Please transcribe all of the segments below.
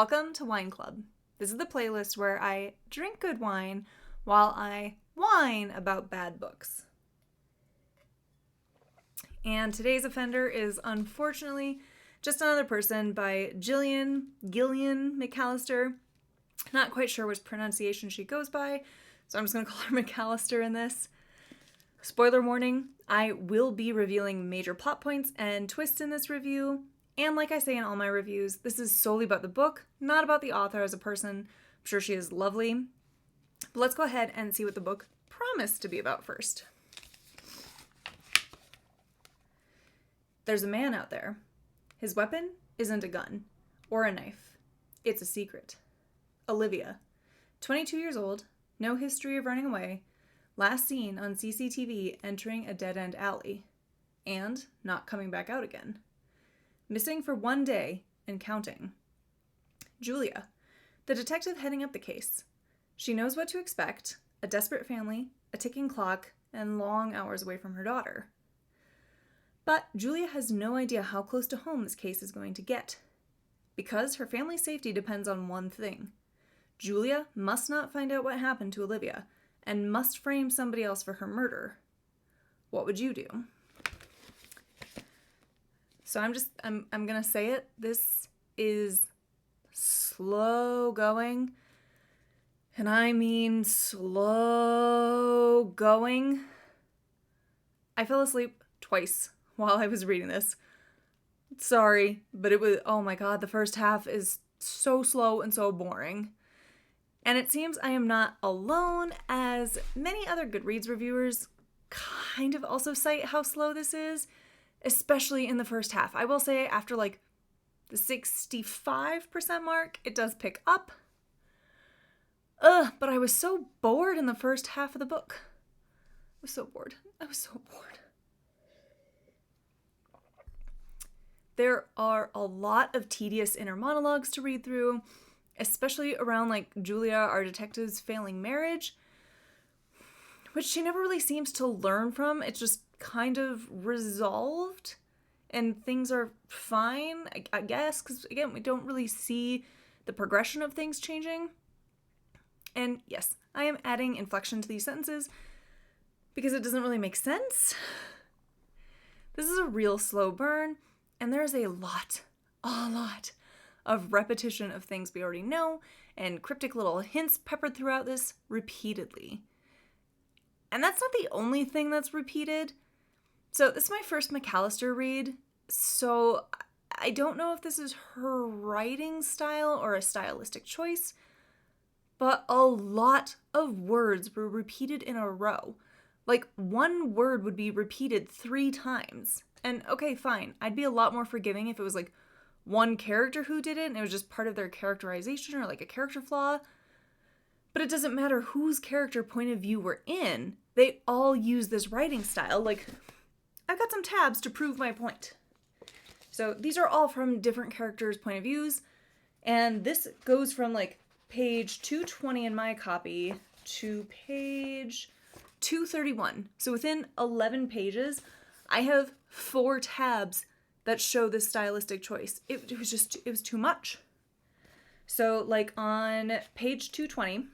Welcome to Wine Club. This is the playlist where I drink good wine while I whine about bad books. And today's offender is unfortunately just another person by Gillian McAllister. Not quite sure which pronunciation she goes by, so I'm just going to call her McAllister in this. Spoiler warning, I will be revealing major plot points and twists in this review. And like I say in all my reviews, this is solely about the book, not about the author as a person. I'm sure she is lovely. But let's go ahead and see what the book promised to be about first. There's a man out there. His weapon isn't a gun or a knife. It's a secret. Olivia, 22 years old, no history of running away, last seen on CCTV entering a dead-end alley, and not coming back out again. Missing for 1 day and counting. Julia, the detective heading up the case. She knows what to expect, a desperate family, a ticking clock, and long hours away from her daughter. But Julia has no idea how close to home this case is going to get. Because her family's safety depends on one thing. Julia must not find out what happened to Olivia, and must frame somebody else for her murder. What would you do? So I'm gonna say it. This is slow going. And I mean slow going. I fell asleep twice while I was reading this. Sorry, but it was, oh my god, the first half is so slow and so boring. And it seems I am not alone, as many other Goodreads reviewers kind of also cite how slow this is, especially in the first half. I will say after like the 65% mark, it does pick up. But I was so bored in the first half of the book. I was so bored. There are a lot of tedious inner monologues to read through, especially around like Julia, our detective's failing marriage, which she never really seems to learn from. It's just kind of resolved and things are fine, I guess, because again, we don't really see the progression of things changing. And yes, I am adding inflection to these sentences because it doesn't really make sense. This is a real slow burn, and there's a lot of repetition of things we already know and cryptic little hints peppered throughout this repeatedly. And that's not the only thing that's repeated. So this is my first McAllister read, so I don't know if this is her writing style or a stylistic choice, but a lot of words were repeated in a row. Like, one word would be repeated 3 times. And okay, fine, I'd be a lot more forgiving if it was like one character who did it and it was just part of their characterization or like a character flaw. But it doesn't matter whose character point of view we're in, they all use this writing style. Like, I've got some tabs to prove my point. So these are all from different characters' point of views, and this goes from like page 220 in my copy to page 231. So within 11 pages, I have 4 tabs that show this stylistic choice. It was too much. So like on page 220,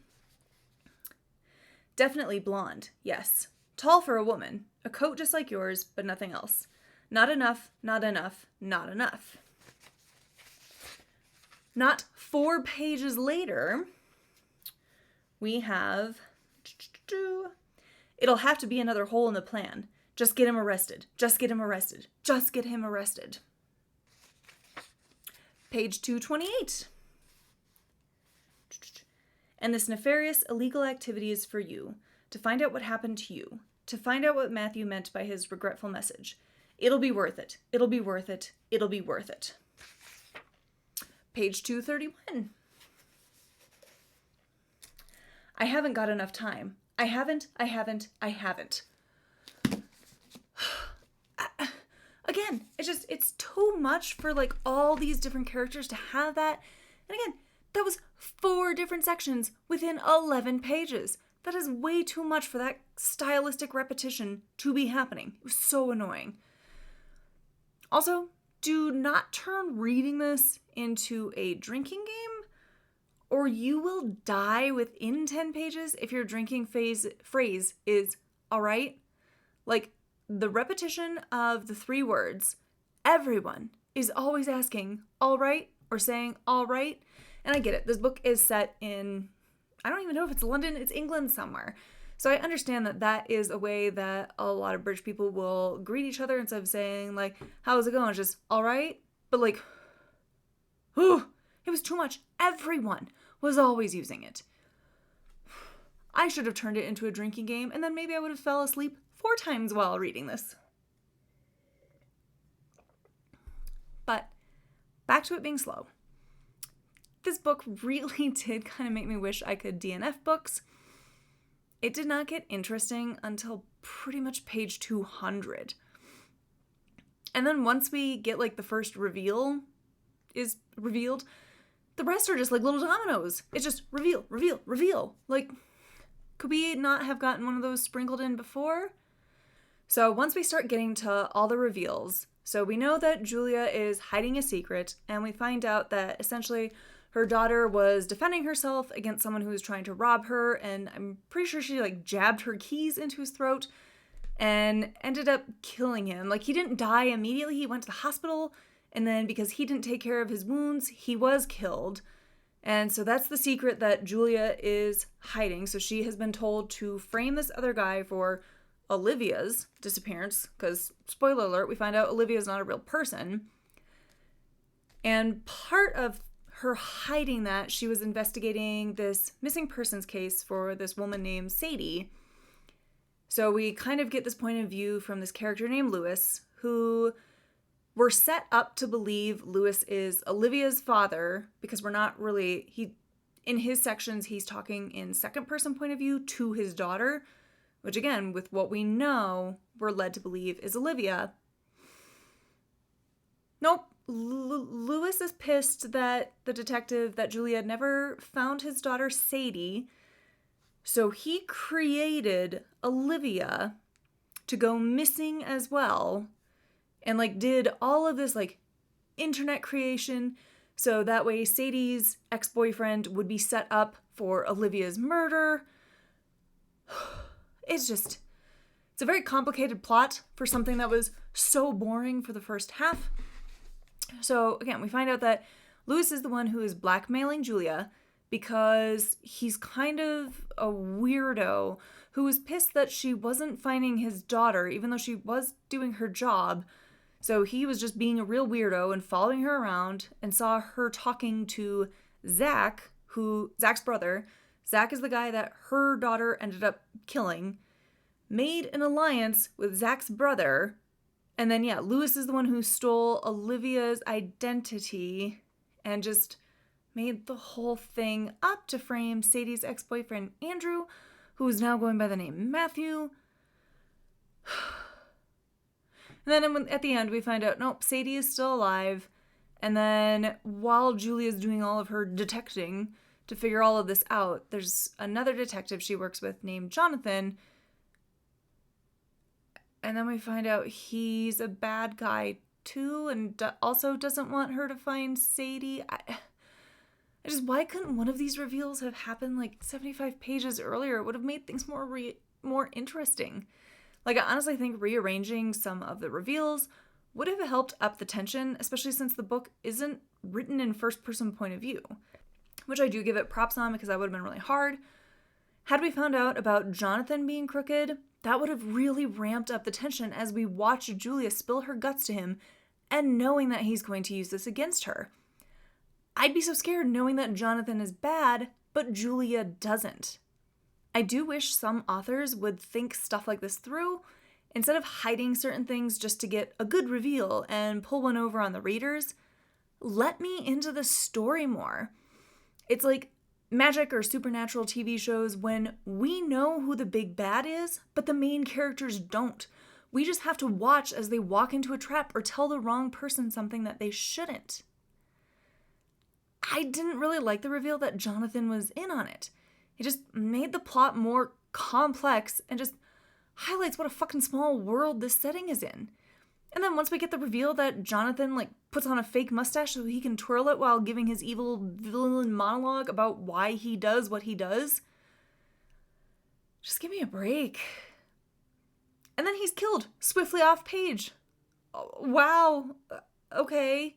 definitely blonde, yes. Tall for a woman, a coat just like yours, but nothing else. Not enough, not enough, not enough. Not 4 pages later, we have, it'll have to be another hole in the plan. Just get him arrested. Just get him arrested. Just get him arrested. Page 228. And this nefarious illegal activity is for you, to find out what happened to you, to find out what Matthew meant by his regretful message. It'll be worth it. It'll be worth it. It'll be worth it. Page 231. I haven't got enough time. I haven't. Again, it's too much for like all these different characters to have that. And again, that was 4 different sections within 11 pages. That is way too much for that stylistic repetition to be happening. It was so annoying. Also, do not turn reading this into a drinking game. or you will die within 10 pages if your drinking phrase is all right. Like, the repetition of the 3 words, everyone is always asking all right or saying all right. And I get it. This book is set in, I don't even know if it's London, it's England somewhere. So I understand that that is a way that a lot of British people will greet each other instead of saying, like, how's it going? It's just, all right. But, like, it was too much. Everyone was always using it. I should have turned it into a drinking game, and then maybe I would have fell asleep 4 times while reading this. But back to it being slow. This book really did kind of make me wish I could DNF books. It did not get interesting until pretty much page 200. And then once we get, like, the first reveal is revealed, the rest are just like little dominoes. It's just reveal, reveal, reveal. Like, could we not have gotten one of those sprinkled in before? So once we start getting to all the reveals, so we know that Julia is hiding a secret, and we find out that essentially her daughter was defending herself against someone who was trying to rob her, and I'm pretty sure she, like, jabbed her keys into his throat and ended up killing him. Like, he didn't die immediately. He went to the hospital, and then because he didn't take care of his wounds, he was killed. And so that's the secret that Julia is hiding. So she has been told to frame this other guy for Olivia's disappearance, because, spoiler alert, we find out Olivia's not a real person. And part of her hiding that, she was investigating this missing persons case for this woman named Sadie. So we kind of get this point of view from this character named Lewis, who we're set up to believe Lewis is Olivia's father, because we're not really, in his sections, he's talking in second person point of view to his daughter, which again, with what we know, we're led to believe is Olivia. Nope. Lewis is pissed that the detective, that Julia had never found his daughter Sadie, so he created Olivia to go missing as well, and, like, did all of this, like, internet creation, so that way Sadie's ex-boyfriend would be set up for Olivia's murder. It's a very complicated plot for something that was so boring for the first half. So, again, we find out that Lewis is the one who is blackmailing Julia because he's kind of a weirdo who was pissed that she wasn't finding his daughter, even though she was doing her job. So he was just being a real weirdo and following her around, and saw her talking to Zach, Zach's brother. Zach is the guy that her daughter ended up killing, made an alliance with Zach's brother. And then, yeah, Lewis is the one who stole Olivia's identity and just made the whole thing up to frame Sadie's ex-boyfriend, Andrew, who is now going by the name Matthew. And then at the end, we find out, nope, Sadie is still alive. And then while Julia's doing all of her detecting to figure all of this out, there's another detective she works with named Jonathan. And then we find out he's a bad guy too, and also doesn't want her to find Sadie. Why couldn't one of these reveals have happened like 75 pages earlier? It would have made things more interesting. Like, I honestly think rearranging some of the reveals would have helped up the tension, especially since the book isn't written in first-person point of view, which I do give it props on, because that would have been really hard. Had we found out about Jonathan being crooked, that would have really ramped up the tension as we watch Julia spill her guts to him, and knowing that he's going to use this against her. I'd be so scared knowing that Jonathan is bad, but Julia doesn't. I do wish some authors would think stuff like this through, instead of hiding certain things just to get a good reveal and pull one over on the readers. Let me into the story more. It's like magic or supernatural TV shows when we know who the big bad is, but the main characters don't. We just have to watch as they walk into a trap or tell the wrong person something that they shouldn't. I didn't really like the reveal that Jonathan was in on it. It just made the plot more complex and just highlights what a fucking small world this setting is in. And then once we get the reveal that Jonathan, like, puts on a fake mustache so he can twirl it while giving his evil villain monologue about why he does what he does, just give me a break. And then he's killed swiftly off page. Oh, wow. Okay.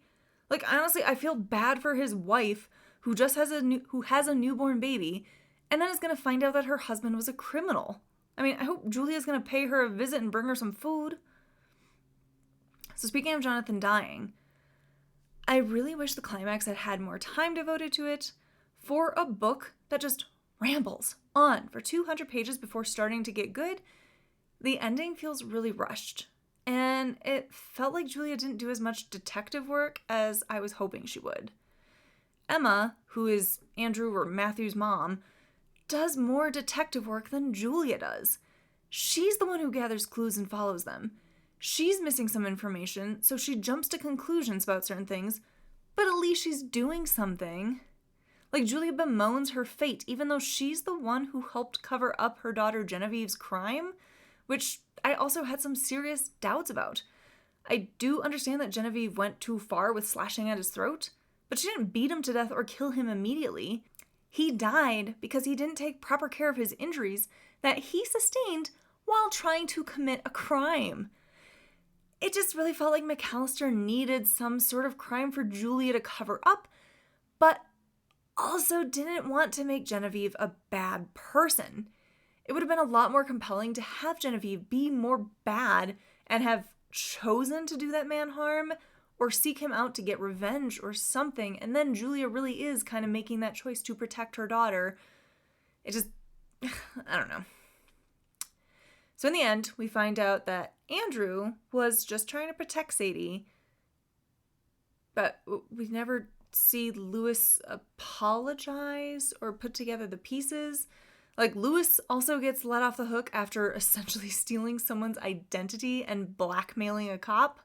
Like, honestly, I feel bad for his wife who just has a newborn baby and then is going to find out that her husband was a criminal. I mean, I hope Julia's going to pay her a visit and bring her some food. So speaking of Jonathan dying, I really wish the climax had had more time devoted to it. For a book that just rambles on for 200 pages before starting to get good, the ending feels really rushed. And it felt like Julia didn't do as much detective work as I was hoping she would. Emma, who is Andrew or Matthew's mom, does more detective work than Julia does. She's the one who gathers clues and follows them. She's missing some information, so she jumps to conclusions about certain things, but at least she's doing something. Like, Julia bemoans her fate, even though she's the one who helped cover up her daughter Genevieve's crime, which I also had some serious doubts about. I do understand that Genevieve went too far with slashing at his throat, but she didn't beat him to death or kill him immediately. He died because he didn't take proper care of his injuries that he sustained while trying to commit a crime. It just really felt like McAllister needed some sort of crime for Julia to cover up, but also didn't want to make Genevieve a bad person. It would have been a lot more compelling to have Genevieve be more bad and have chosen to do that man harm or seek him out to get revenge or something, and then Julia really is kind of making that choice to protect her daughter. It just, I don't know. So in the end, we find out that Andrew was just trying to protect Sadie, but we never see Lewis apologize or put together the pieces. Like, Lewis also gets let off the hook after essentially stealing someone's identity and blackmailing a cop.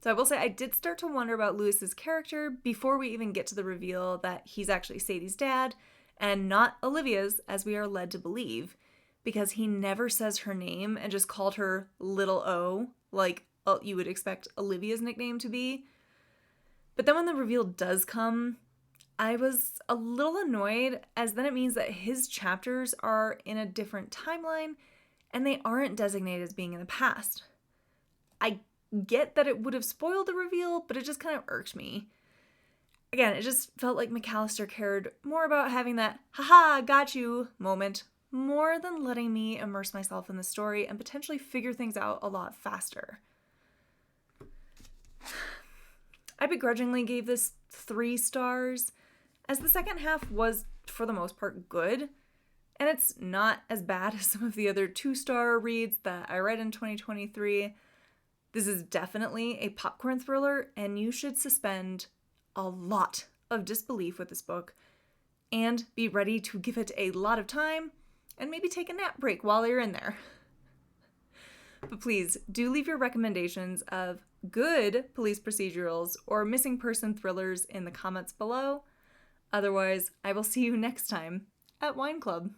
So I will say I did start to wonder about Lewis's character before we even get to the reveal that he's actually Sadie's dad and not Olivia's, as we are led to believe, because he never says her name and just called her Little O, like you would expect Olivia's nickname to be. But then when the reveal does come, I was a little annoyed, as then it means that his chapters are in a different timeline and they aren't designated as being in the past. I get that it would have spoiled the reveal, but it just kind of irked me. Again, it just felt like McAllister cared more about having that haha, got you moment more than letting me immerse myself in the story and potentially figure things out a lot faster. I begrudgingly gave this 3 stars, as the second half was, for the most part, good, and it's not as bad as some of the other 2-star reads that I read in 2023. This is definitely a popcorn thriller, and you should suspend a lot of disbelief with this book and be ready to give it a lot of time and maybe take a nap break while you're in there. But please do leave your recommendations of good police procedurals or missing person thrillers in the comments below. Otherwise, I will see you next time at Wine Club.